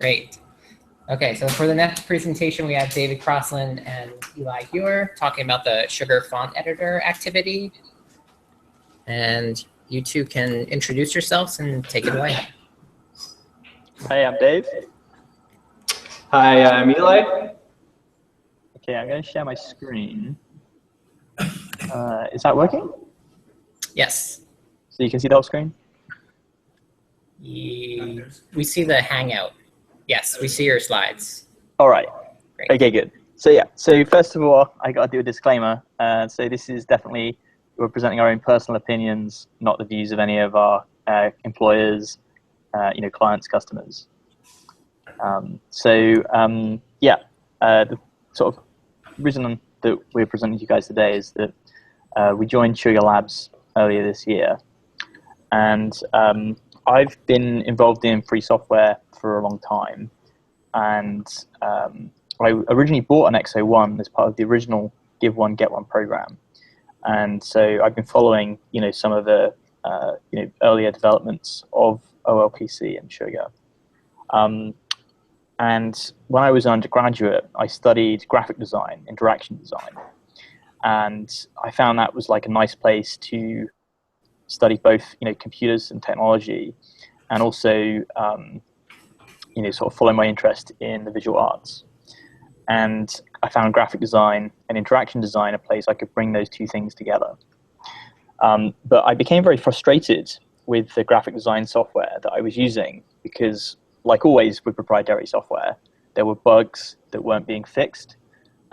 Great. Okay, so for the next presentation, we have David Crossland and Eli Hewer talking about the Sugar font editor activity. And you two can introduce yourselves and take it away. Hi, I'm Dave. Hi, I'm Eli. Okay, I'm going to share my screen. Is that working? Yes. So you can see the whole screen? We see the Hangout. Yes, we see your slides. All right. Great. Okay, good. So yeah, so first of all, I got to do a disclaimer. So this is definitely, we're presenting our own personal opinions, not the views of any of our employers, clients, customers. The sort of reason that we're presenting to you guys today is that we joined Sugar Labs earlier this year, and I've been involved in free software for a long time, and I originally bought an X01 as part of the original Give One Get One program, and so I've been following some of the earlier developments of OLPC and Sugar. And when I was an undergraduate, I studied graphic design, interaction design, and I found that was like a nice place to study both computers and technology, and also sort of follow my interest in the visual arts. And I found graphic design and interaction design a place I could bring those two things together. But I became very frustrated with the graphic design software that I was using because, like always with proprietary software, there were bugs that weren't being fixed.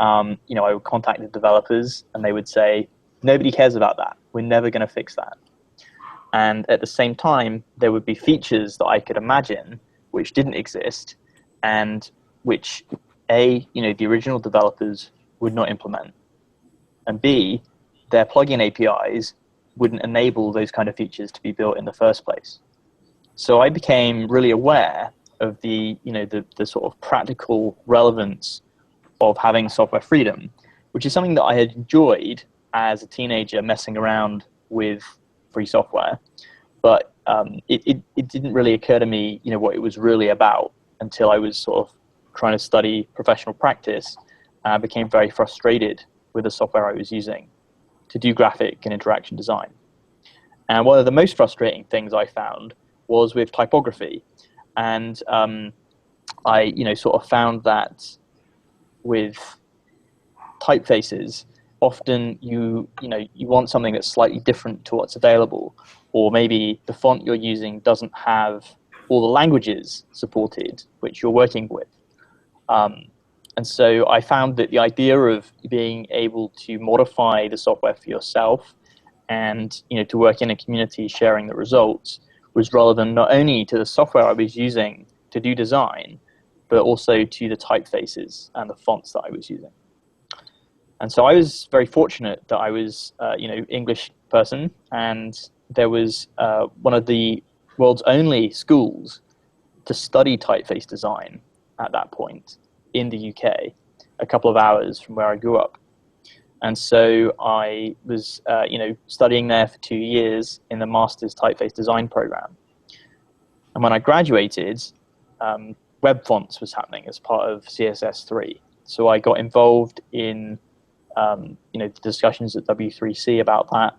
I would contact the developers and they would say, nobody cares about that. We're never going to fix that. And at the same time, there would be features that I could imagine which didn't exist and which, A, the original developers would not implement, and B, their plugin APIs wouldn't enable those kind of features to be built in the first place. So I became really aware of the sort of practical relevance of having software freedom, which is something that I had enjoyed as a teenager messing around with free software. But it didn't really occur to me, what it was really about until I was sort of trying to study professional practice. And I became very frustrated with the software I was using to do graphic and interaction design. And one of the most frustrating things I found was with typography. And I, sort of found that with typefaces, often you want something that's slightly different to what's available, or maybe the font you're using doesn't have all the languages supported which you're working with. And so I found that the idea of being able to modify the software for yourself and to work in a community sharing the results was relevant not only to the software I was using to do design, but also to the typefaces and the fonts that I was using. And so I was very fortunate that I was, English person, and there was one of the world's only schools to study typeface design at that point in the UK, a couple of hours from where I grew up. And so I was, studying there for 2 years in the Master's Typeface Design program. And when I graduated, web fonts was happening as part of CSS3. So I got involved in, the discussions at W3C about that.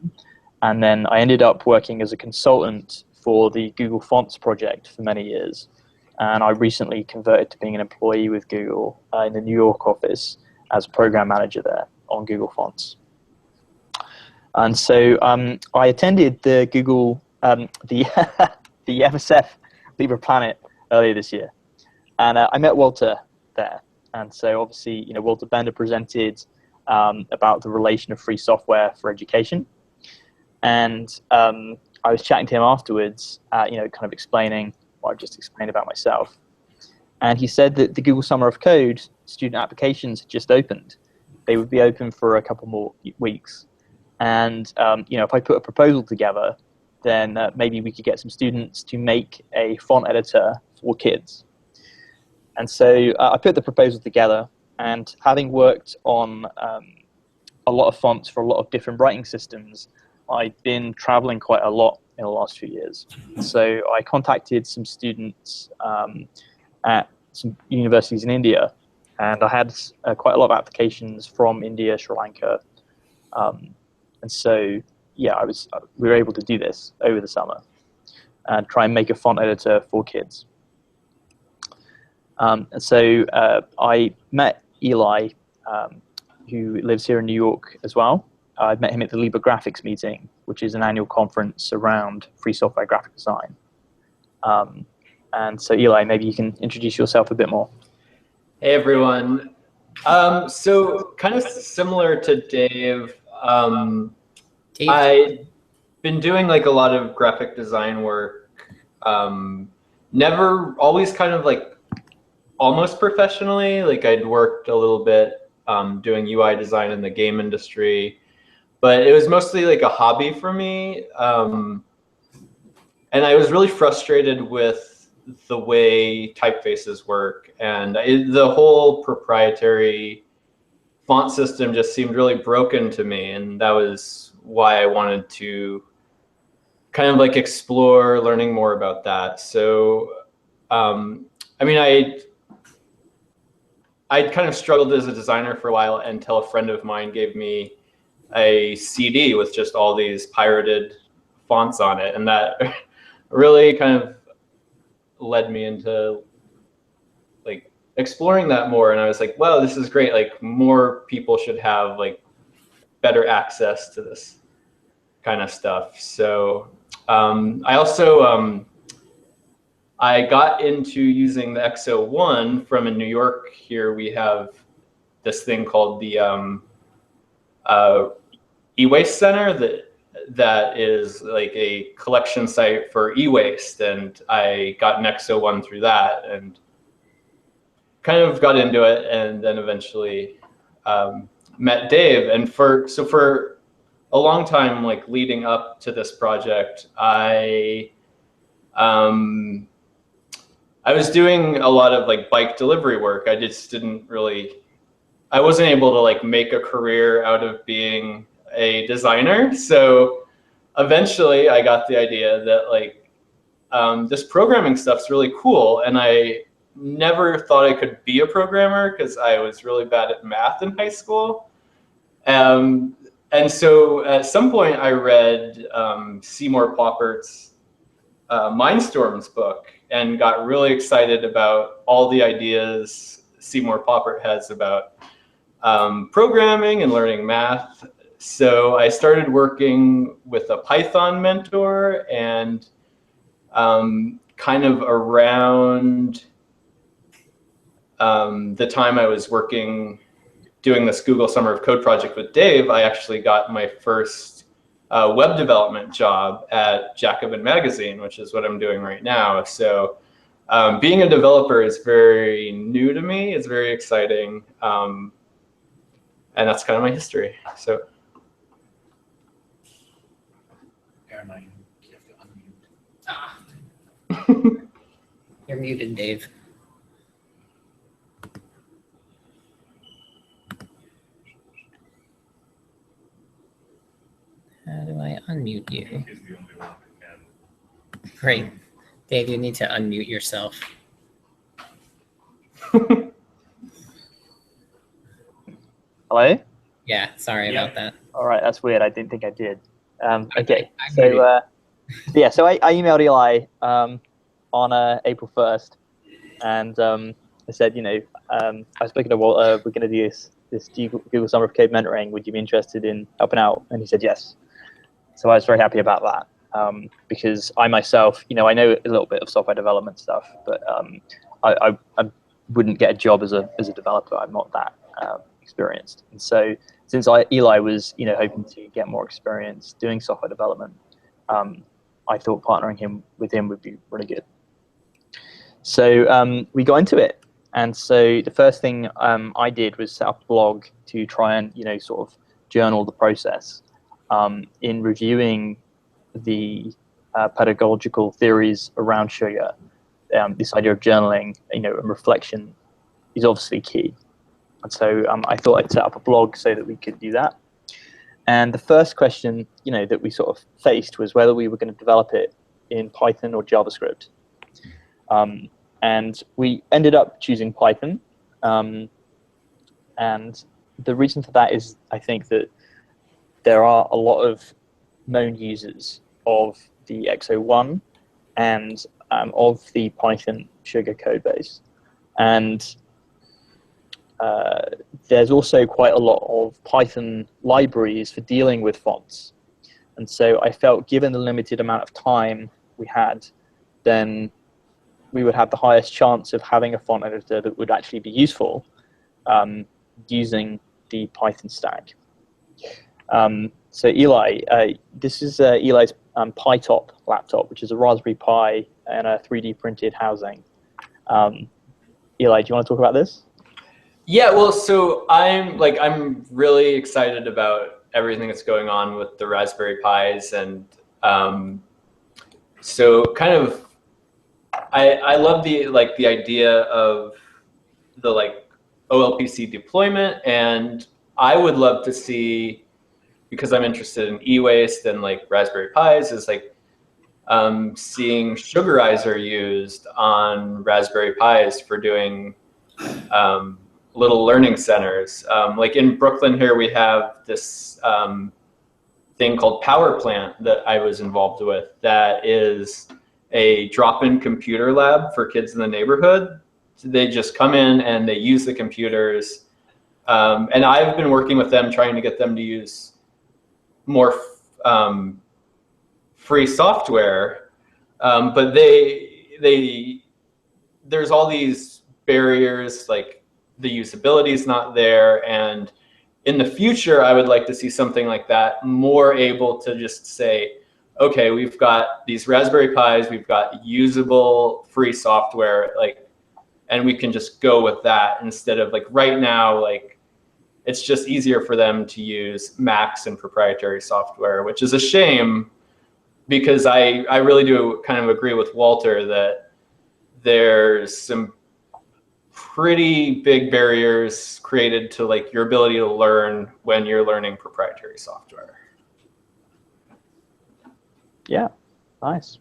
And then I ended up working as a consultant for the Google Fonts project for many years. And I recently converted to being an employee with Google in the New York office as program manager there on Google Fonts. And so I attended the Google, the MSF Libre Planet earlier this year. And I met Walter there. And so obviously, Walter Bender presented about the relation of free software for education. And I was chatting to him afterwards, kind of explaining what I've just explained about myself. And he said that the Google Summer of Code student applications had just opened. They would be open for a couple more weeks. And if I put a proposal together, then maybe we could get some students to make a font editor for kids. And so I put the proposal together, and having worked on a lot of fonts for a lot of different writing systems, I've been traveling quite a lot in the last few years. So I contacted some students at some universities in India, and I had quite a lot of applications from India, Sri Lanka, and so yeah, we were able to do this over the summer and try and make a font editor for kids. And so I met Eli, who lives here in New York as well. I met him at the Libre Graphics meeting, which is an annual conference around free software graphic design. And so Eli, maybe you can introduce yourself a bit more. Hey everyone. So kind of similar to Dave, I've been doing like a lot of graphic design work. Never, always kind of like almost professionally. Like I'd worked a little bit doing UI design in the game industry, but it was mostly like a hobby for me. And I was really frustrated with the way typefaces work, and the whole proprietary font system just seemed really broken to me, and that was why I wanted to kind of like explore learning more about that. So I mean, I'd kind of struggled as a designer for a while until a friend of mine gave me a CD with just all these pirated fonts on it, and that really kind of led me into like exploring that more. And I was like, wow, this is great. Like more people should have like better access to this kind of stuff. So I also, I got into using the X01 from in New York. Here we have this thing called the e-waste center that is like a collection site for e-waste, and I got an X01 through that and kind of got into it, and then eventually met Dave. And for a long time, like leading up to this project, I was doing a lot of like bike delivery work. I just I wasn't able to like make a career out of being a designer. So eventually I got the idea that like this programming stuff's really cool, and I never thought I could be a programmer because I was really bad at math in high school. And so at some point I read Seymour Poppert's Mindstorms book and got really excited about all the ideas Seymour Poppert has about programming and learning math. So I started working with a Python mentor, and kind of around the time I was doing this Google Summer of Code project with Dave, I actually got my first web development job at Jacobin Magazine, which is what I'm doing right now. So being a developer is very new to me. It's very exciting. And that's kind of my history. So. You have to unmute. You're muted, Dave. How do I unmute you? Great. Dave, you need to unmute yourself. Hello? Yeah, sorry about that. All right, that's weird. I didn't think I did. Okay, so yeah, so I emailed Eli on April 1st, and I said, you know, I was speaking to Walter, we're going to do this Google Summer of Code mentoring. Would you be interested in helping out? And he said yes. So I was very happy about that, because I myself, you know, I know a little bit of software development stuff, but I wouldn't get a job as a developer. I'm not that experienced. And so since Eli was, you know, hoping to get more experience doing software development, I thought partnering with him would be really good. So we got into it. And so the first thing I did was set up a blog to try and, you know, sort of journal the process. In reviewing the pedagogical theories around sugar, this idea of journaling, you know, and reflection is obviously key. And so I thought I'd set up a blog so that we could do that. And the first question, you know, that we sort of faced was whether we were going to develop it in Python or JavaScript. and we ended up choosing Python. And the reason for that is I think that there are a lot of known users of the X01 and of the Python Sugar code base. And there's also quite a lot of Python libraries for dealing with fonts. And so I felt given the limited amount of time we had, then we would have the highest chance of having a font editor that would actually be useful using the Python stack. So Eli, this is Eli's PyTop laptop, which is a Raspberry Pi and a 3D printed housing. Eli, do you want to talk about this? Yeah, well, so I'm really excited about everything that's going on with the Raspberry Pis, and so kind of I love the idea of the OLPC deployment, and I would love to see, because I'm interested in e-waste and Raspberry Pis, is seeing Sugarizer used on Raspberry Pis for doing little learning centers. Like in Brooklyn here, we have this thing called Power Plant that I was involved with that is a drop-in computer lab for kids in the neighborhood. So they just come in and they use the computers. And I've been working with them trying to get them to use more free software. But there's all these barriers, like the usability is not there. And in the future, I would like to see something like that, more able to just say, okay, we've got these Raspberry Pis, we've got usable free software, and we can just go with that instead of right now, it's just easier for them to use Macs and proprietary software, which is a shame, because I really do kind of agree with Walter that there's some pretty big barriers created to your ability to learn when you're learning proprietary software. Yeah, nice.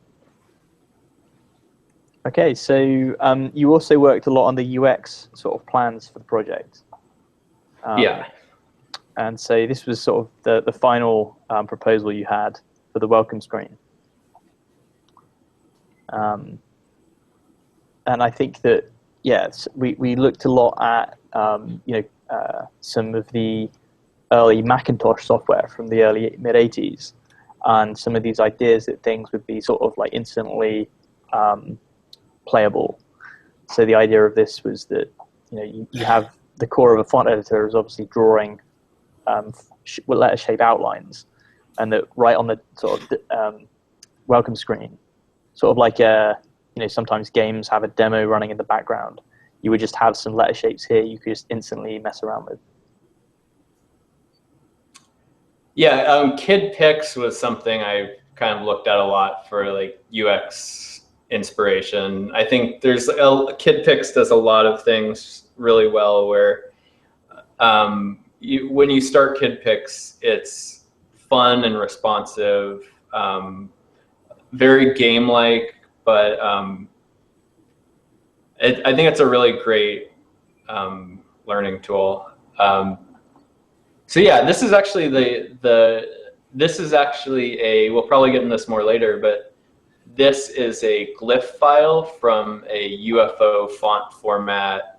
Okay, so you also worked a lot on the UX sort of plans for the project. Yeah. And so this was sort of the final proposal you had for the welcome screen. And I think that, yes, we looked a lot at some of the early Macintosh software from the early mid-'80s, and some of these ideas that things would be sort of instantly playable. So the idea of this was that you have the core of a font editor is obviously drawing letter shape outlines, and that right on the sort of welcome screen, sort of like sometimes games have a demo running in the background. You would just have some letter shapes here you could just instantly mess around with. Yeah, KidPix was something I kind of looked at a lot for UX inspiration. I think KidPix does a lot of things really well where when you start KidPix, it's fun and responsive, very game-like, but I think it's a really great learning tool. So yeah, this is actually we'll probably get into this more later, but this is a glyph file from a UFO font format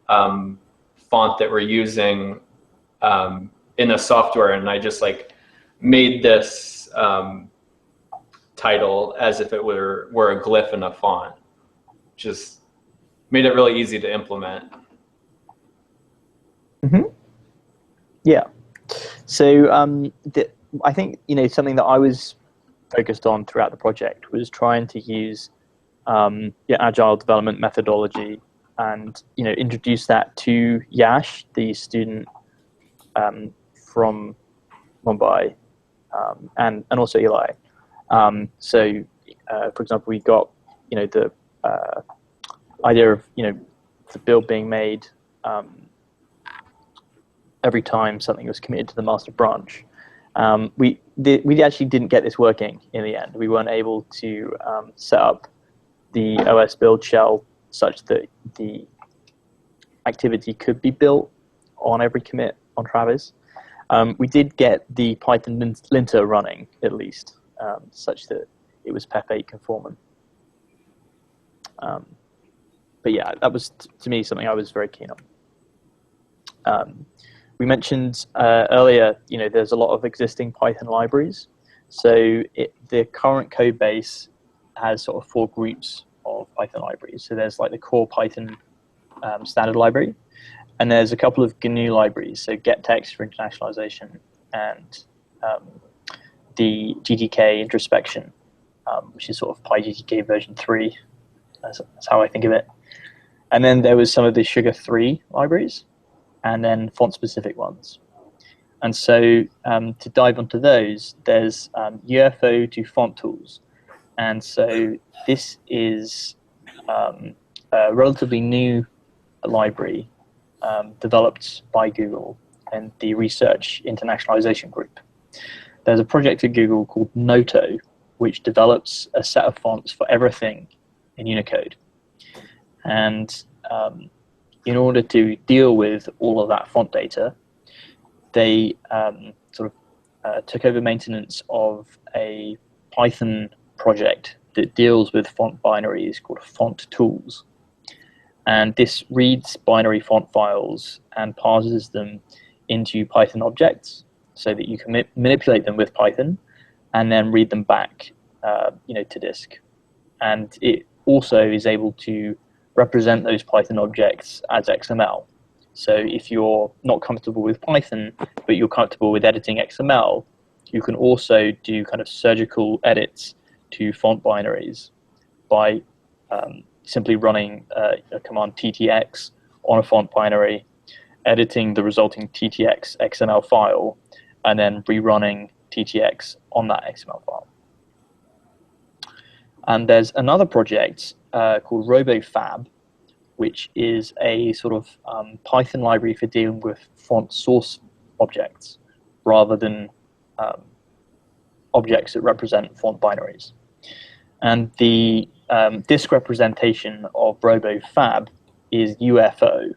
font that we're using in a software, and I just made this title as if it were a glyph in a font. Just made it really easy to implement. Mm-hmm. Yeah. So I think something that I was focused on throughout the project was trying to use agile development methodology and introduce that to Yash, the student from Mumbai, and also Eli. So for example, we got the idea of the build being made every time something was committed to the master branch. We actually didn't get this working in the end. We weren't able to set up the OS build shell such that the activity could be built on every commit on Travis. We did get the Python linter running, at least, such that it was PEP8 conformant. But yeah, that was, to me, something I was very keen on. We mentioned earlier, there's a lot of existing Python libraries. So the current code base has sort of 4 groups of Python libraries. So there's like the core Python standard library, and there's a couple of GNU libraries, so gettext for internationalization, and the GTK introspection, which is sort of PyGTK version 3. That's how I think of it. And then there was some of the Sugar 3 libraries, and then font-specific ones. And so to dive onto those, there's UFO to font tools. And so this is a relatively new library developed by Google and the Research Internationalization Group. There's a project at Google called Noto, which develops a set of fonts for everything in Unicode. And in order to deal with all of that font data, they took over maintenance of a Python project that deals with font binaries called Font Tools. And this reads binary font files and parses them into Python objects so that you can manipulate them with Python and then read them back to disk. And it also is able to represent those Python objects as XML. So if you're not comfortable with Python, but you're comfortable with editing XML, you can also do kind of surgical edits to font binaries by simply running a command ttx on a font binary, editing the resulting ttx XML file, and then rerunning ttx on that XML file. And there's another project called RoboFab, which is a sort of Python library for dealing with font source objects rather than objects that represent font binaries. And the disk representation of RoboFab is UFO,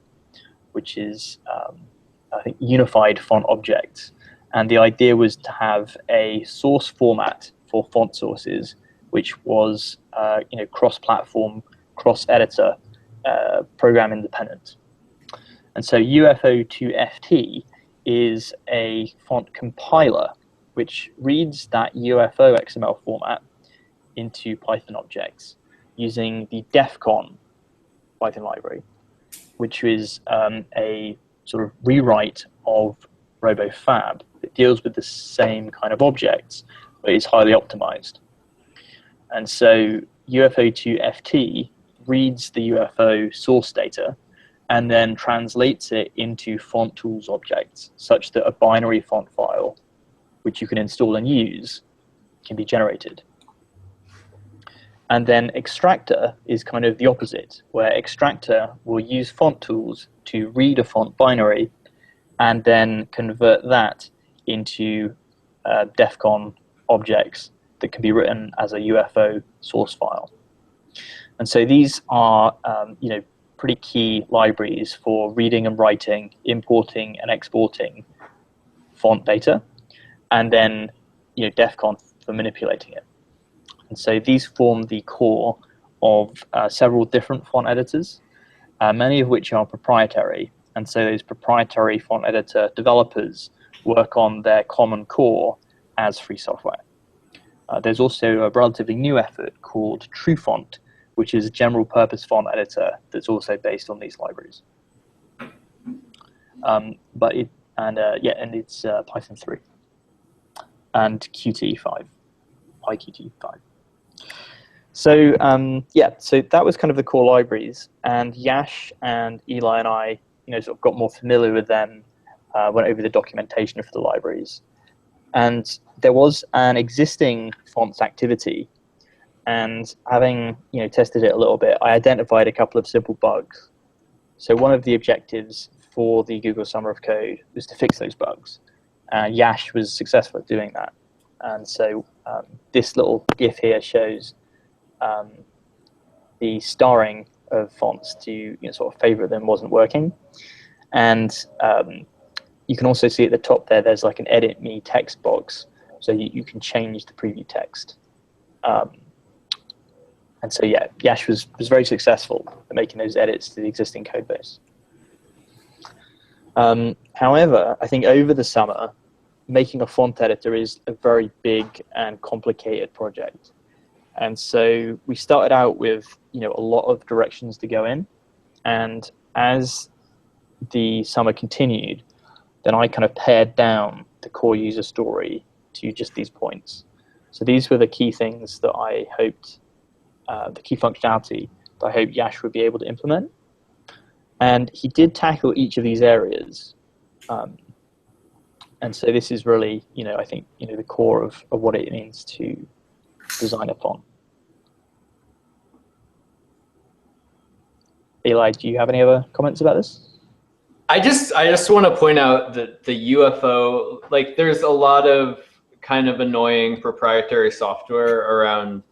which is, I think, Unified Font Object. And the idea was to have a source format for font sources, which was cross-platform, cross-editor, program independent. And so UFO2FT is a font compiler which reads that UFO XML format into Python objects using the DEFCON Python library, which is a sort of rewrite of RoboFab that deals with the same kind of objects, but is highly optimized. And so UFO2FT reads the UFO source data and then translates it into font tools objects such that a binary font file, which you can install and use, can be generated. And then Extractor is kind of the opposite, where Extractor will use font tools to read a font binary and then convert that into DEFCON objects that can be written as a UFO source file. And so these are pretty key libraries for reading and writing, importing and exporting font data, and then DEFCON for manipulating it. And so these form the core of several different font editors, many of which are proprietary. And so those proprietary font editor developers work on their common core as free software. There's also a relatively new effort called TrueFont, which is a general purpose font editor that's also based on these libraries. And it's Python 3 and Qt5, PyQt5. So so that was kind of the core libraries, and Yash and Eli and I, sort of got more familiar with them, went over the documentation for the libraries, and there was an existing fonts activity. And having tested it a little bit, I identified a couple of simple bugs. So one of the objectives for the Google Summer of Code was to fix those bugs. Yash was successful at doing that. And so this little GIF here shows the starring of fonts to sort of favorite them wasn't working. And you can also see at the top there, there's like an edit me text box. So you can change the preview text. And so, yeah, Yash was very successful at making those edits to the existing code base. However, I think over the summer, making a font editor is a very big and complicated project. And so we started out with a lot of directions to go in. And as the summer continued, then I kind of pared down the core user story to just these points. So these were the key things that I hoped, the key functionality that I hope Yash would be able to implement. And he did tackle each of these areas. And so this is really, I think, the core of what it means to design a font. Eli, do you have any other comments about this? I just want to point out that the UFO, like, there's a lot of kind of annoying proprietary software around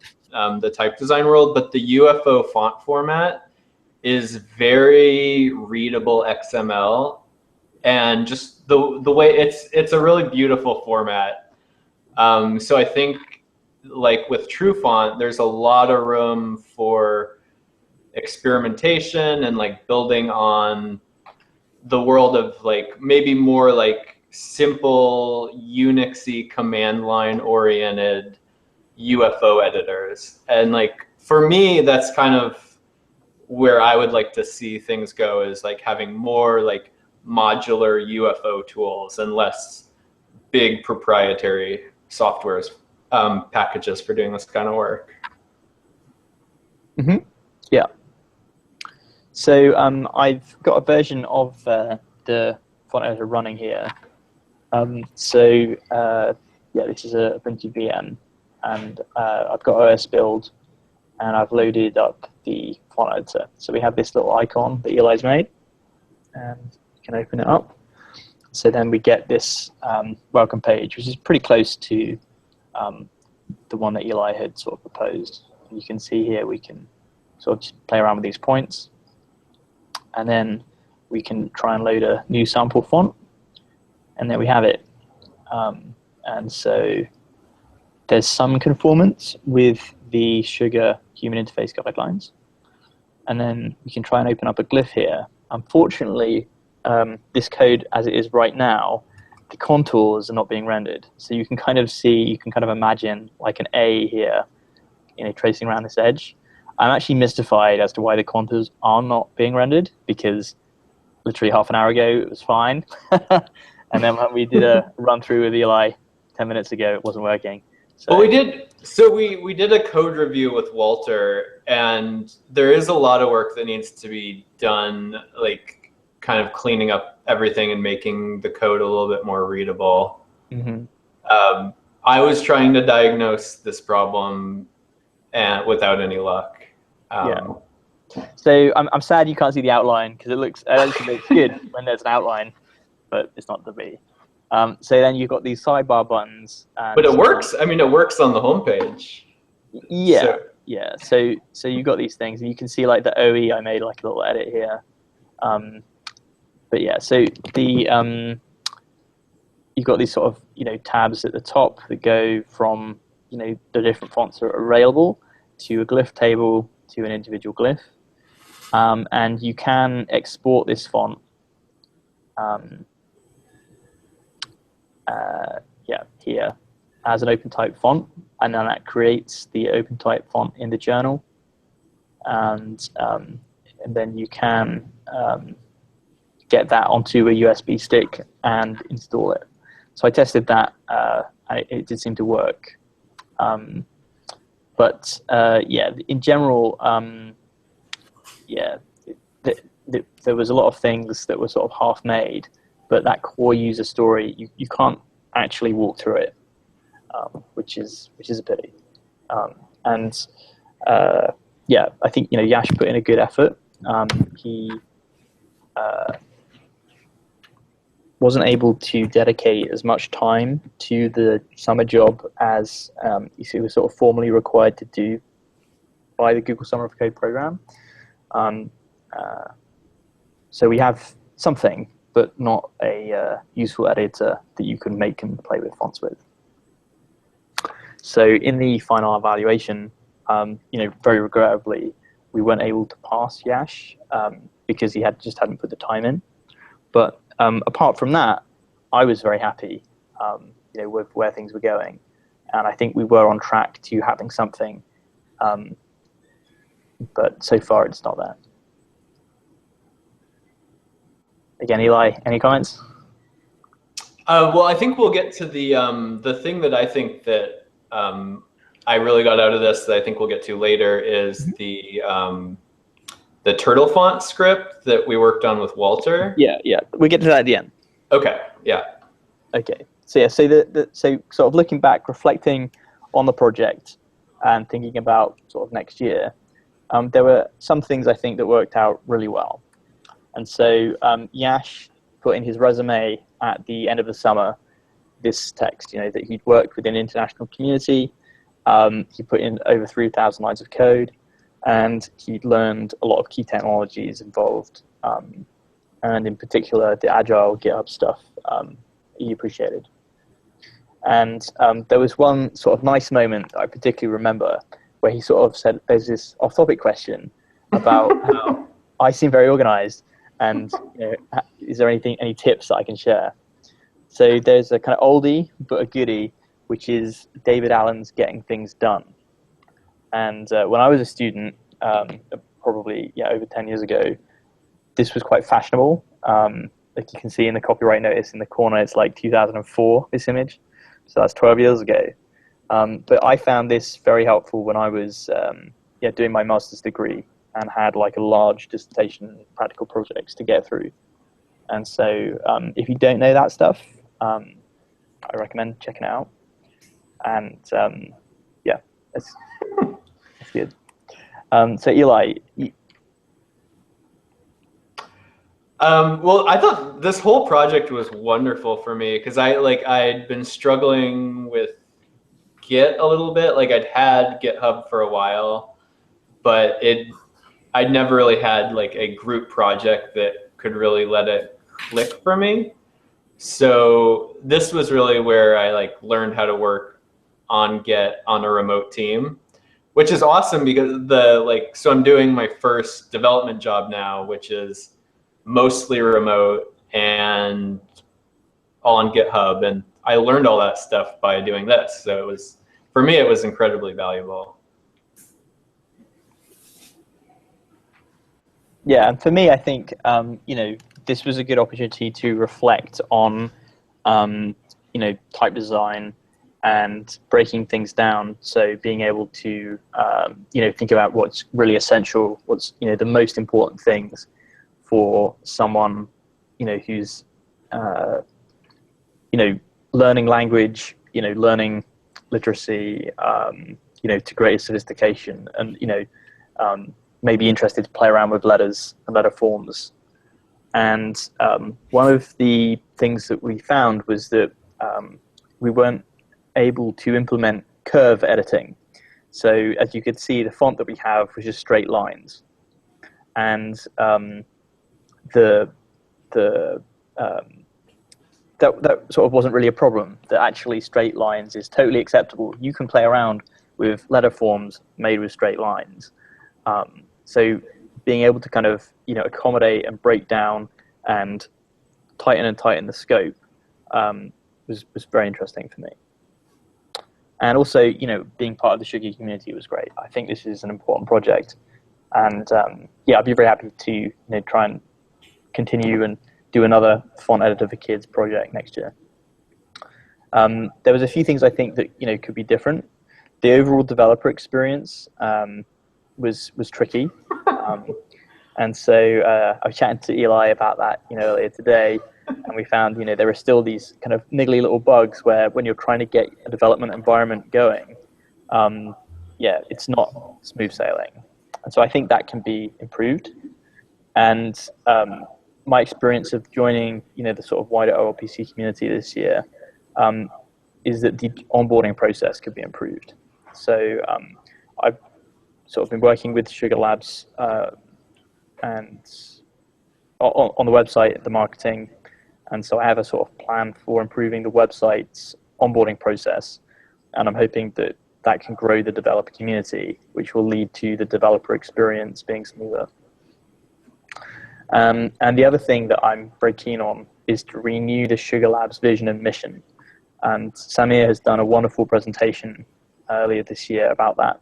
the type design world, but the UFO font format is very readable XML, and just the way it's a really beautiful format. So I think, like with TrueFont, there's a lot of room for experimentation and like building on the world of like maybe more like simple Unixy command line oriented UFO editors. And like for me, that's kind of where I would like to see things go, is like having more like modular UFO tools and less big proprietary softwares packages for doing this kind of work. Mm-hmm. Yeah. So I've got a version of the font editor running here. Yeah, this is a Ubuntu VM, and I've got OS build, and I've loaded up the font editor. So we have this little icon that Eli's made, and you can open it up. So then we get this welcome page, which is pretty close to the one that Eli had sort of proposed. You can see here we can sort of just play around with these points. And then we can try and load a new sample font, and there we have it. And so there's some conformance with the Sugar human interface guidelines. And then we can try and open up a glyph here. Unfortunately, this code as it is right now, the contours are not being rendered. So you can kind of see, you can kind of imagine like an A here, tracing around this edge. I'm actually mystified as to why the contours are not being rendered, because literally half an hour ago it was fine. And then when we did a run through with Eli 10 minutes ago, it wasn't working. So well, we did a code review with Walter, and there is a lot of work that needs to be done, like kind of cleaning up everything and making the code a little bit more readable. Mm-hmm. I was trying to diagnose this problem and without any luck. Yeah. So I'm sad you can't see the outline, because it looks good when there's an outline, but it's not the V. So then you've got these sidebar buttons. But it works. I mean, it works on the homepage. Yeah. So. Yeah. So you've got these things, and you can see like the OE. I made like a little edit here. But yeah, so the you've got these sort of tabs at the top that go from the different fonts that are available to a glyph table to an individual glyph, and you can export this font. Here as an OpenType font, and then that creates the OpenType font in the journal, and then you can get that onto a USB stick and install it. So I tested that, and it did seem to work. But yeah, in general, there was a lot of things that were sort of half-made, but that core user story, you can't actually walk through it, which is a pity. Yeah, I think Yash put in a good effort. He wasn't able to dedicate as much time to the summer job as he was sort of formally required to do. by the Google Summer of Code program. So we have something, but not a useful editor that you can make and play with fonts with. So in the final evaluation, very regrettably, we weren't able to pass Yash because he just hadn't put the time in. But apart from that, I was very happy, with where things were going, and I think we were on track to having something. But so far, it's not there. Again, Eli, any comments? Well, I think we'll get to the thing that I think that I really got out of this that I think we'll get to later is the turtle font script that we worked on with Walter. Yeah, we get to that at the end. Okay, yeah. Okay, so so sort of looking back, reflecting on the project and thinking about sort of next year, there were some things I think that worked out really well. And so Yash put in his resume at the end of the summer this text, that he'd worked with an international community. He put in over 3,000 lines of code, and he'd learned a lot of key technologies involved, and in particular the agile GitHub stuff he appreciated. And there was one sort of nice moment that I particularly remember where he sort of said, there's this off-topic question about how I seem very organized, and is there any tips that I can share? So there's a kind of oldie but a goodie, which is David Allen's Getting Things Done. And when I was a student, probably over 10 years ago, this was quite fashionable. Like you can see in the copyright notice in the corner, it's like 2004, this image. So that's 12 years ago. But I found this very helpful when I was doing my master's degree and had like a large dissertation practical projects to get through. And so if you don't know that stuff, I recommend checking it out. And that's good. So Eli, well, I thought this whole project was wonderful for me because I'd been struggling with Git a little bit. Like I'd had GitHub for a while, but I'd never really had like a group project that could really let it click for me. So this was really where I learned how to work on Git on a remote team, which is awesome because so I'm doing my first development job now, which is mostly remote and all on GitHub, and I learned all that stuff by doing this. So for me, it was incredibly valuable. Yeah, and for me, I think this was a good opportunity to reflect on type design and breaking things down. So being able to think about what's really essential, what's the most important things for someone who's learning language, learning literacy, to greater sophistication, and maybe interested to play around with letters and letter forms. And one of the things that we found was that we weren't able to implement curve editing. So as you could see, the font that we have was just straight lines. And that sort of wasn't really a problem, that actually straight lines is totally acceptable. You can play around with letter forms made with straight lines. So being able to kind of accommodate and break down and tighten the scope was very interesting for me. And also, being part of the Sugar community was great. I think this is an important project, and I'd be very happy to try and continue and do another font editor for kids project next year. There was a few things I think that could be different. The overall developer experience was tricky, and so I was chatting to Eli about that earlier today, and we found there are still these kind of niggly little bugs where when you're trying to get a development environment going, it's not smooth sailing, and so I think that can be improved. And my experience of joining the sort of wider OLPC community this year is that the onboarding process could be improved. So sort of been working with Sugar Labs and on the website, the marketing, and so I have a sort of plan for improving the website's onboarding process, and I'm hoping that that can grow the developer community, which will lead to the developer experience being smoother. And the other thing that I'm very keen on is to renew the Sugar Labs vision and mission. And Samir has done a wonderful presentation earlier this year about that,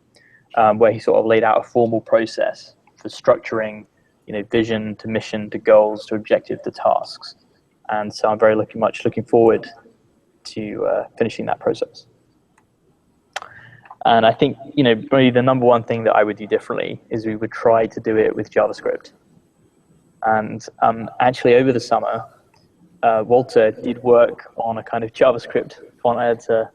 where he sort of laid out a formal process for structuring, vision to mission to goals to objective to tasks. And so I'm very much looking forward to finishing that process. And I think, probably the number one thing that I would do differently is we would try to do it with JavaScript. And actually over the summer, Walter did work on a kind of JavaScript font editor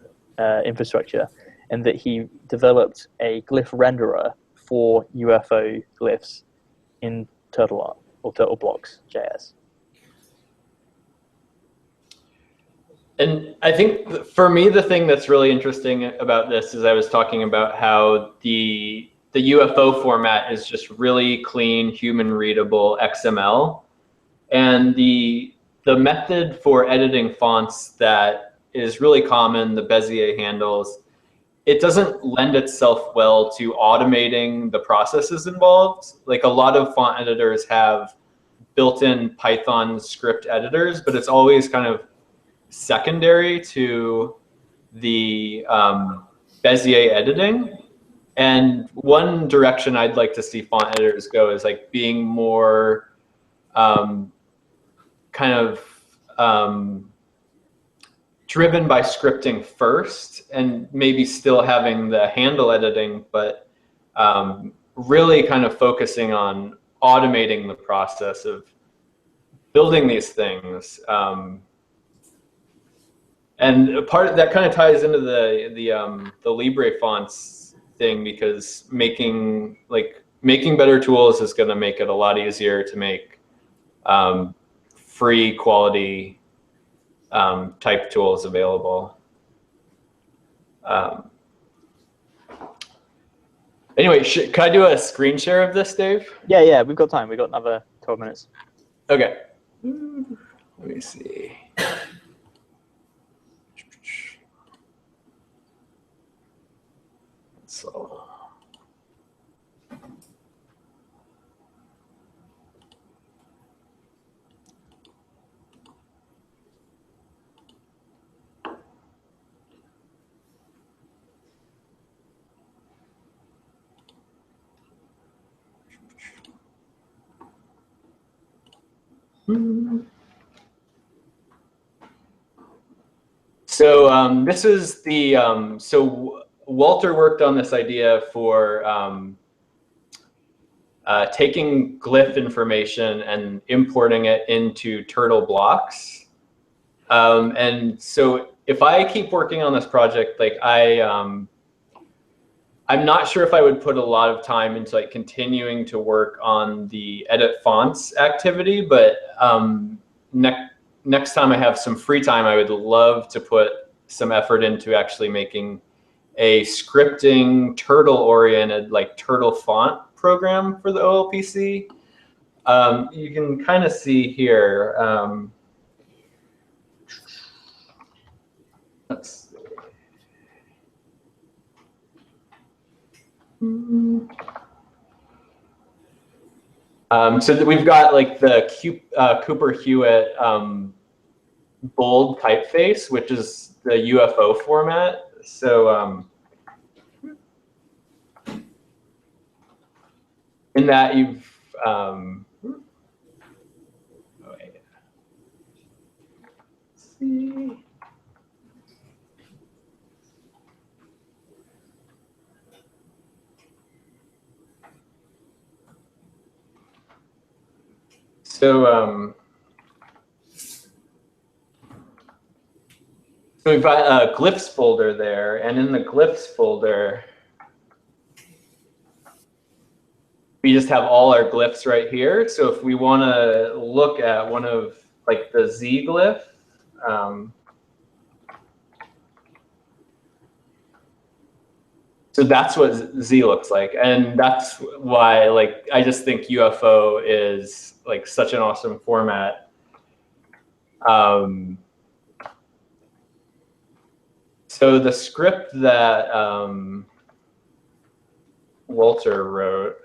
infrastructure, and that he developed a glyph renderer for UFO glyphs in TurtleArt or TurtleBlocks.js. And I think for me, the thing that's really interesting about this is I was talking about how the UFO format is just really clean, human readable XML. And the method for editing fonts that is really common, the Bezier handles, it doesn't lend itself well to automating the processes involved. Like a lot of font editors have built-in Python script editors, but it's always kind of secondary to the Bezier editing. And one direction I'd like to see font editors go is like being more driven by scripting first, and maybe still having the handle editing, but really kind of focusing on automating the process of building these things. And part of that kind of ties into the Libre fonts thing, because making better tools is going to make it a lot easier to make free quality type tools available. Anyway, can I do a screen share of this, Dave? Yeah, we've got time. We've got another 12 minutes. Okay. Let me see. So. So this is the, so Walter worked on this idea for taking glyph information and importing it into TurtleBlocks. And so if I keep working on this project, like I'm not sure if I would put a lot of time into like continuing to work on the edit fonts activity, but next time I have some free time, I would love to put some effort into actually making a scripting turtle-oriented, like turtle font program for the OLPC. You can kind of see here. Let's see. So we've got like the Cooper Hewitt bold typeface, which is the UFO format. So in that you've let's see. So so we've got a glyphs folder there, and in the glyphs folder, we just have all our glyphs right here. So if we want to look at one of like the Z glyph, So that's what Z looks like, and that's why like I just think UFO is like such an awesome format. So the script that Walter wrote,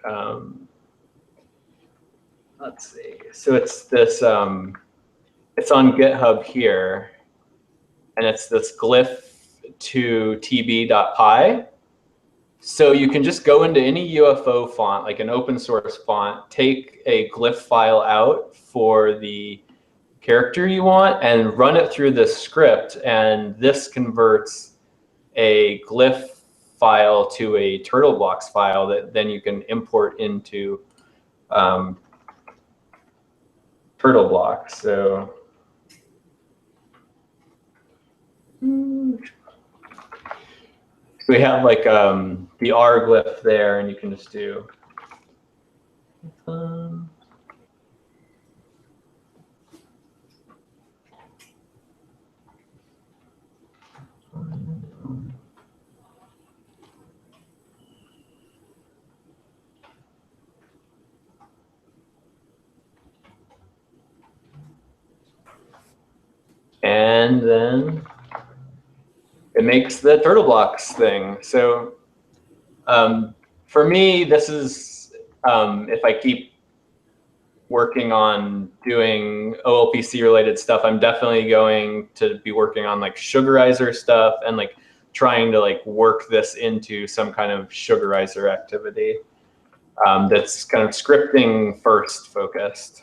let's see. So it's this, it's on GitHub here, and it's this glyph to tb.py. So you can just go into any UFO font, like an open source font, take a glyph file out for the character you want and run it through this script, and this converts a glyph file to a turtle blocks file that then you can import into turtle blocks. So we have like the R glyph there, and you can just do and then it makes the turtle blocks thing. So for me, this is, if I keep working on doing OLPC related stuff, I'm definitely going to be working on like sugarizer stuff and like trying to like work this into some kind of sugarizer activity that's kind of scripting first focused.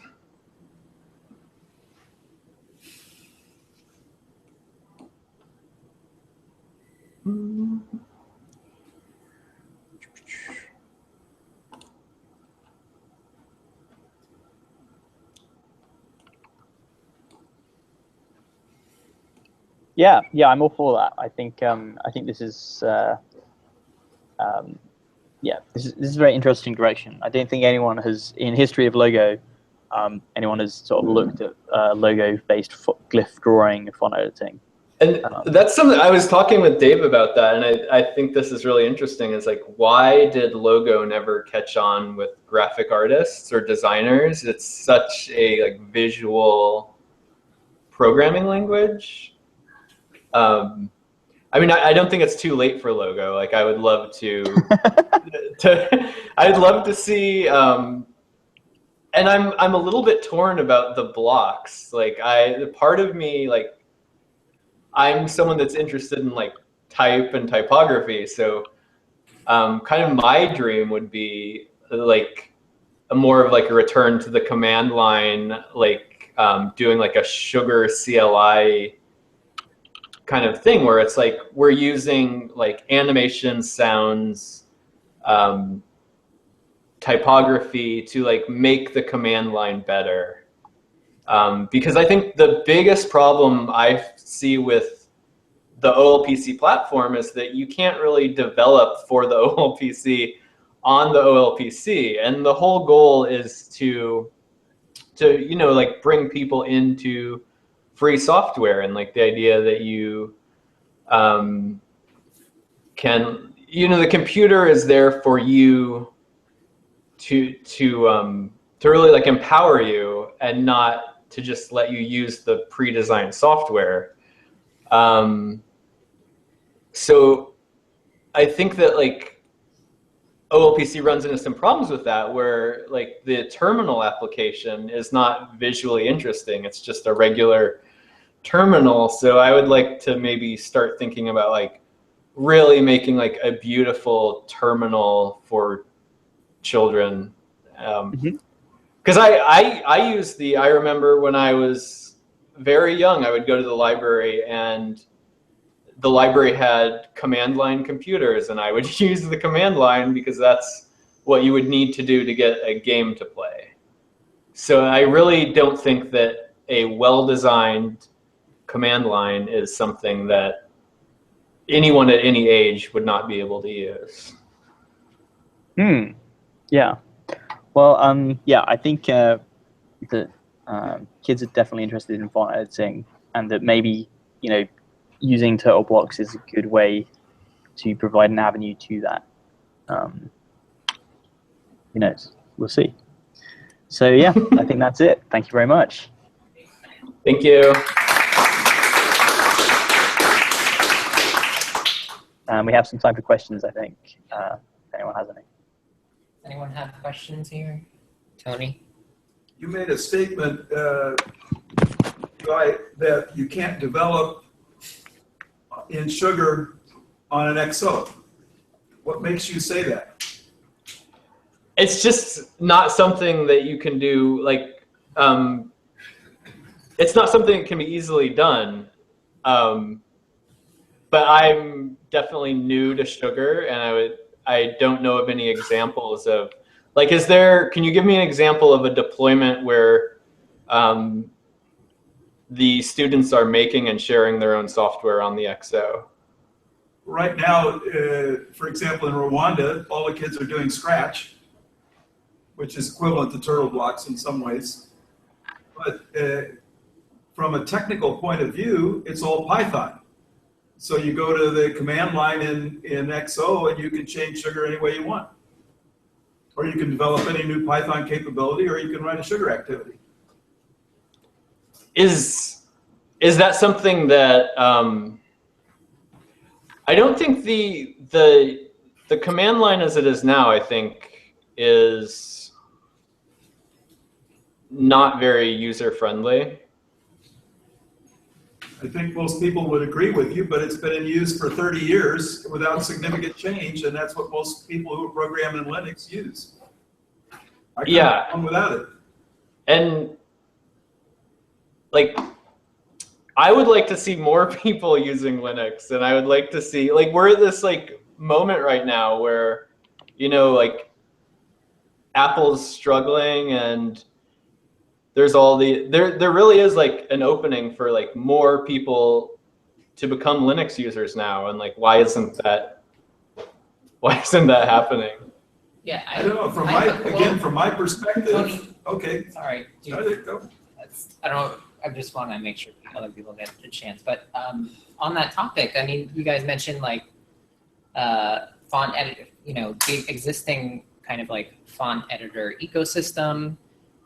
Yeah, I'm all for that. I think this is this is a very interesting direction. I don't think anyone has, in history of Logo, anyone has sort of looked at logo-based glyph drawing, font editing. And that's something I was talking with Dave about that, and I think this is really interesting. Is like, why did Logo never catch on with graphic artists or designers? It's such a like visual programming language. I mean, I don't think it's too late for Logo. Like, I would love to, I'd love to see. And I'm a little bit torn about the blocks. Like, part of me, like, I'm someone that's interested in like type and typography. So kind of my dream would be like more of like a return to the command line, like doing like a Sugar CLI kind of thing where it's like we're using like animation, sounds, typography to like make the command line better. Because I think the biggest problem I see with the OLPC platform is that you can't really develop for the OLPC on the OLPC, and the whole goal is to you know, like bring people into free software, and like the idea that you can, you know, the computer is there for you to really like empower you and not to just let you use the pre-designed software. So I think that like OLPC runs into some problems with that, where like the terminal application is not visually interesting. It's just a regular terminal. So I would like to maybe start thinking about like really making like a beautiful terminal for children. Because I remember when I was very young, I would go to the library, and the library had command line computers, and I would use the command line because that's what you would need to do to get a game to play. So I really don't think that a well-designed command line is something that anyone at any age would not be able to use. Yeah. Well, yeah, I think that kids are definitely interested in font editing, and that maybe, you know, using turtle blocks is a good way to provide an avenue to that. Who knows? We'll see. So yeah, I think that's it. Thank you very much. Thank you. We have some time for questions, I think, if anyone has any. Anyone have questions here? Tony? You made a statement that you can't develop in Sugar on an XO. What makes you say that? It's just not something that you can do, like, it's not something that can be easily done. But I'm definitely new to Sugar, and I don't know of any examples of, like, can you give me an example of a deployment where the students are making and sharing their own software on the XO? Right now, for example, in Rwanda, all the kids are doing Scratch, which is equivalent to Turtle Blocks in some ways. But from a technical point of view, it's all Python. So you go to the command line in XO and you can change Sugar any way you want. Or you can develop any new Python capability, or you can write a Sugar activity. Is that something that I don't think the command line as it is now, I think, is not very user friendly. I think most people would agree with you, but it's been in use for 30 years without significant change, and that's what most people who program in Linux use. I couldn't Yeah. come without it. And like, I would like to see more people using Linux, and I would like to see, like, we're at this like moment right now where, you know, like, Apple's struggling, and there's all there really is like an opening for like more people to become Linux users now, and like, why isn't that happening? Yeah, I don't know. From my perspective, Tony, okay. sorry. There you go. I just want to make sure other people get a chance. But on that topic, I mean, you guys mentioned like font editor, you know, the existing kind of like font editor ecosystem,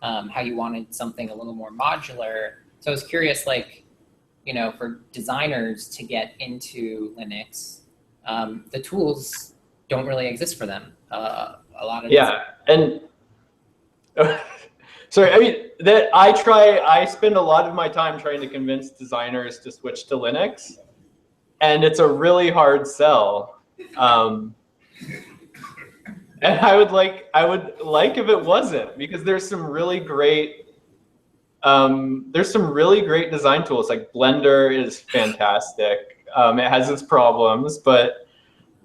how you wanted something a little more modular. So I was curious, like, you know, for designers to get into Linux, the tools don't really exist for them. A lot of and sorry, I mean, I spend a lot of my time trying to convince designers to switch to Linux, and it's a really hard sell. And I would like if it wasn't, because there's some really great design tools. Like Blender is fantastic. It has its problems, but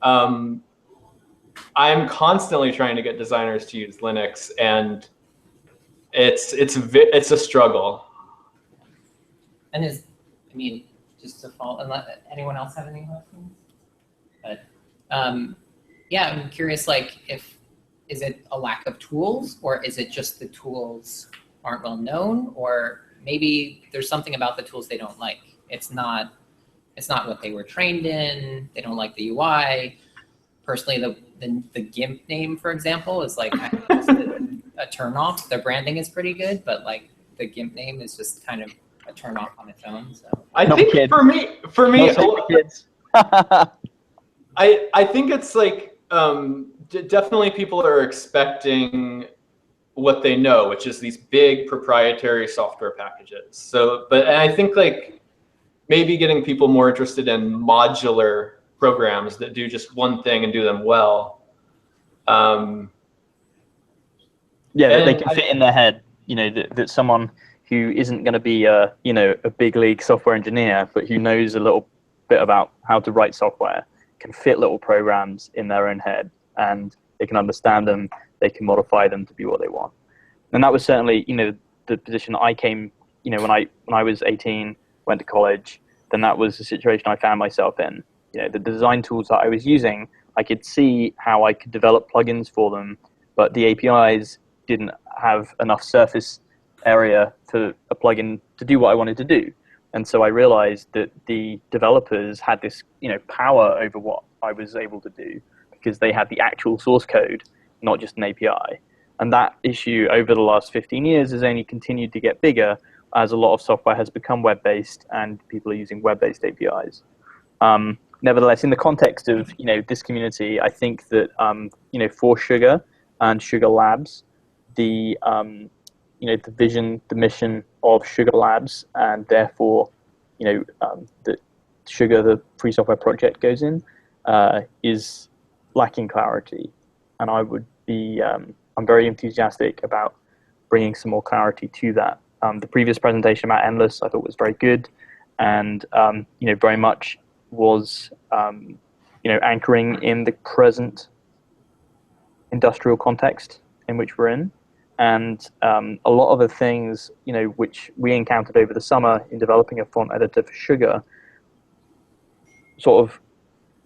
I'm constantly trying to get designers to use Linux, and it's a struggle. And just to follow, anyone else have any questions? But yeah, I'm curious, like, is it a lack of tools, or is it just the tools aren't well known, or maybe there's something about the tools they don't like. It's not what they were trained in. They don't like the UI. Personally, the GIMP name, for example, is like a turnoff. Their branding is pretty good, but like the GIMP name is just kind of a turnoff on its own. So I think for me, kids. I think it's like definitely people are expecting what they know, which is these big proprietary software packages. So, and I think like maybe getting people more interested in modular programs that do just one thing and do them well. Yeah, they can fit in their head. You know, that someone who isn't going to be a big league software engineer, but who knows a little bit about how to write software, can fit little programs in their own head, and they can understand them. They can modify them to be what they want. And that was certainly, the position that I came, when I was 18, went to college, then that was the situation I found myself in. The design tools that I was using, I could see how I could develop plugins for them, but the APIs didn't have enough surface area for a plugin to do what I wanted to do. And so I realized that the developers had this, power over what I was able to do because they had the actual source code, not just an API. And that issue over the last 15 years has only continued to get bigger as a lot of software has become web-based and people are using web-based APIs. Nevertheless, in the context of this community, I think that for Sugar and Sugar Labs, the vision, the mission of Sugar Labs, and therefore that Sugar, the free software project, goes in, is lacking clarity, and I would be I'm very enthusiastic about bringing some more clarity to that. The previous presentation about Endless I thought was very good, and very much was anchoring in the present industrial context in which we're in, and a lot of the things which we encountered over the summer in developing a font editor for Sugar sort of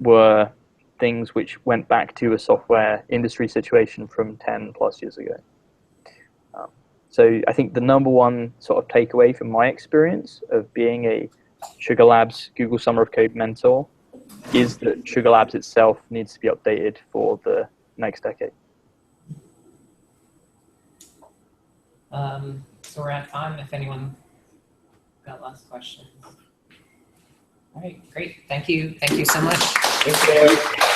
were things which went back to a software industry situation from 10 plus years ago. So I think the number one sort of takeaway from my experience of being a Sugar Labs Google Summer of Code mentor is that Sugar Labs itself needs to be updated for the next decade. So we're at time if anyone got last questions. All right, great. Thank you so much. Thank you.